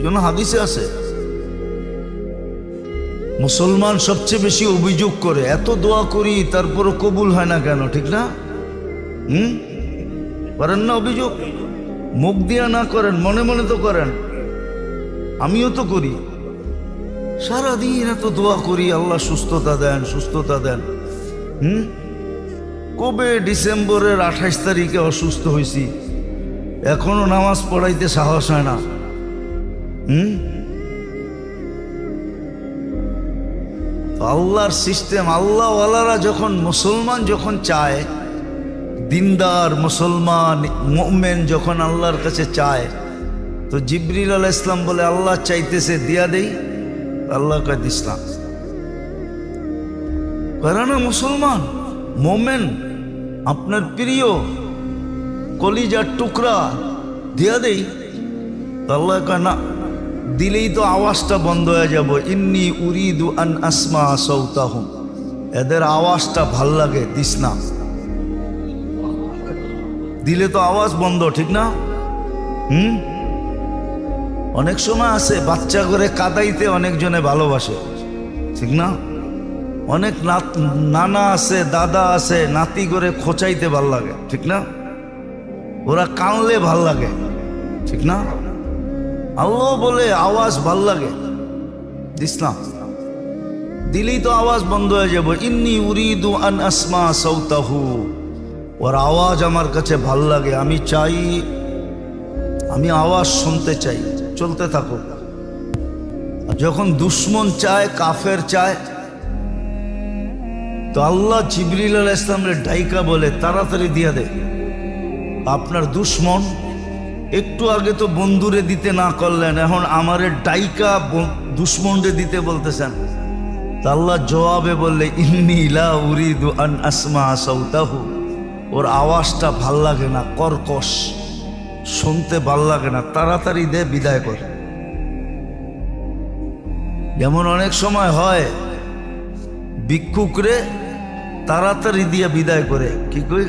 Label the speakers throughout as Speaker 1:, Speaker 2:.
Speaker 1: জন্য হাদিসে আছে মুসলমান সবচেয়ে বেশি অভিযোগ করে, এত দোয়া করি তারপরও কবুল হয় না কেন, ঠিক না? করেন না অভিযোগ? মুখ দিয়া না করেন, মনে মনে তো করেন। আমিও তো করি, সারাদিন এত দোয়া করি, আল্লাহ সুস্থতা দেন, সুস্থতা দেন। কবে ডিসেম্বরের 28 তারিখে অসুস্থ হয়েছি, এখনো নামাজ পড়াইতে সাহস হয় না। আল্লাহর সিস্টেম, আল্লাহওয়ালারা যখন মুসলমান যখন চায়, দিনদার মুসলমান মুমিন যখন আল্লাহর কাছে চায়, তো জিবরিল আলাইহিস সালাম বলে আল্লাহ চাইতেছে দিয়া দেই, আল্লাহ কয় দিসলাম। না মুসলমান মুমিন আপনার প্রিয় কলিজার টুকরা দিয়া দেই, আল্লাহ কয় না, দিলেই তো আওয়াজটা বন্ধ হয়ে যাব। ইন্নী উরিদু আন আসমা সাউতাহুম, এদের আওয়াজটা ভাল লাগে, দিস না। দিলে তো আওয়াজ বন্ধ, ঠিক না? অনেক সময় আছে বাচ্চা করে কাদাইতে অনেকজনে ভালোবাসে, ঠিক না? অনেক নানা আছে, দাদা আছে, নাতি করে খোঁচাইতে ভাল লাগে, ঠিক না? ওরা কানলে ভাল লাগে, ঠিক না? আল্লাহ বলে আওয়াজ ভাল লাগে, দিস না। দিলেই তো আওয়াজ বন্ধ হয়ে যাব। ইন্নী উরিদু আন আসমা সাউতাহু, ওর আওয়াজ আমার কাছে ভাল লাগে, আমি চাই, আমি আওয়াজ শুনতে চাই। চলতে থাকো। যখন দুশ্মন চায়, কাফের চায়, তো আল্লাহ জিবরিল আলাইহিস সালামের ডাইকা বলে তাড়াতাড়ি দিয়া দে। আপনার দুশ্মন একটু আগে তো বন্ধুরে দিতে না করলেন, এখন আমারে ডাইকা দুশ্মনরে দিতে বলতেছেন। তা আল্লাহ জবাবে বললে ইন্নী লা উরিদু আন আসমা সাউতাহু, ওর আওয়াজটা ভাল লাগে না, কর্কশ, শুনতে ভাল লাগে না, তাড়াতাড়ি দে, বিদায় কর। যেমন অনেক সময় হয় ভিক্ষুকরে তাড়াতাড়ি দিয়া বিদায় করে, কি কই?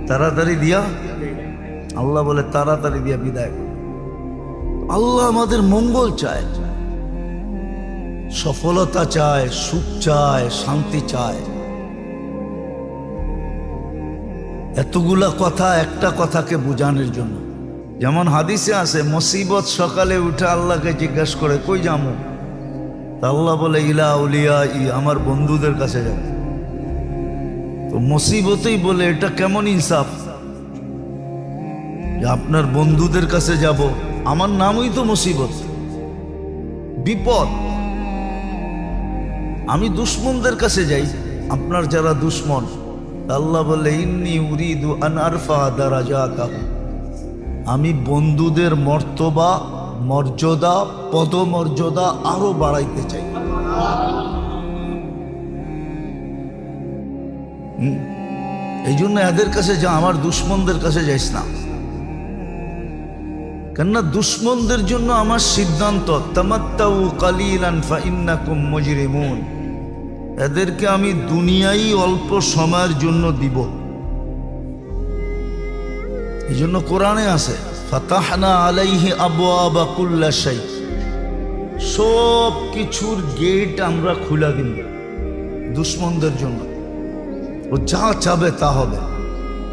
Speaker 1: তাড়াতাড়ি দিয়া, আল্লাহ বলে তাড়াতাড়ি দিয়া বিদায় করে। আল্লাহ আমাদের মঙ্গল চায়, সফলতা চায়, সুখ চায়, শান্তি চায়। এতগুলা কথা একটা কথাকে বোঝানোর জন্য। যেমন হাদিসে আছে, মুসিবত সকালে উঠে আল্লাহকে জিজ্ঞাসা করে কই যাবো? আল্লাহ বলে ইলা আউলিয়া, আমার বন্ধুদের কাছে যাব। তো মুসিবতেই বলে এটা কেমন ইনসাফ যে আপনার বন্ধুদের কাছে যাব? আমার নামই তো মুসিবত, বিপদ। আমি দুশ্মনদের কাছে যাই, আপনার যারা দুশ্মন। আল্লাহ বলে ইন্নী উরিদু আন আরফা দারাজাতাহুম, আমি বন্ধুদের মর্তবা, মর্যাদা, পদমর্যাদা আরো বাড়াইতে চাই। এই জন্য এদের কাছে যা, আমার দুশ্মনদের কাছে যাইস না। কেননা দুশ্মনদের জন্য আমার সিদ্ধান্ত তামাত্তাউ কালিলান ফাইন্নাকুম মুজরিমুন, এদেরকে আমি দুনিয়াই অল্প সময়ের জন্য দিব। এই জন্য কোরআনে আছে ফাতাহনা আলাইহি আবওয়াবা কুল্লা শাই, সব কিছুর গেট আমরা খুলে দিব দুশ্মনদের জন্য। ও যা চাবে তা হবে,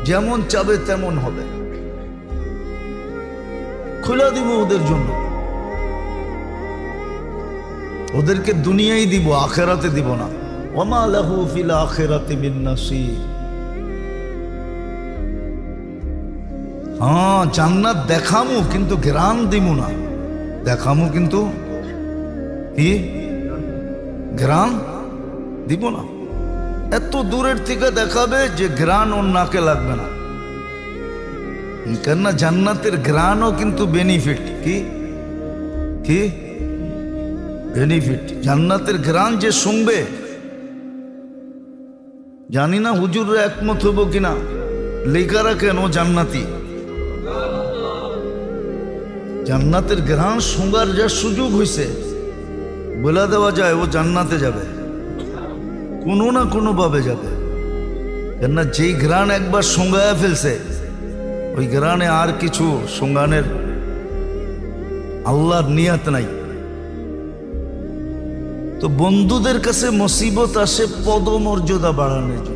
Speaker 1: যেমন চাবে তেমন হবে, খুলে দিব ওদের জন্য। ওদেরকে দুনিয়াই দিব, আখিরাতে দিব না। ওমা লাহু ফিল আখিরাতি মিন নাসির। হ্যাঁ, জান্নাত দেখামু কিন্তু ঘ্রাণ দিব না। দেখামু কিন্তু কি ঘ্রাণ দিব না। এত দূরের থেকে দেখাবে যে ঘ্রাণ ওর নাকে লাগবে না। কেননা জান্নাতের ঘ্রাণও কিন্তু বেনিফিট। কি কি বেনিফিট? জান্নাতের ঘ্রাণ যে শুনবে, জানি না হুজুররা একমত হবো কিনা, লেখা রাখেন ও জান্নাতি। জান্নাতের ঘ্রাণ শোঁগার যা সুযোগ হয়েছে, বলে দেওয়া যায় ও জান্নাতে যাবে, কোনো না কোনো ভাবে যাবে। কেননা যেই ঘ্রাণ একবার শোঁগায় ফেলছে, ওই ঘ্রাণে আর কিছু শোঁগানের আল্লাহর নিয়াত নাই। তো বন্ধুদের কাছে মুসিবত আসে পদমর্যাদা বাড়ানোর জন্য।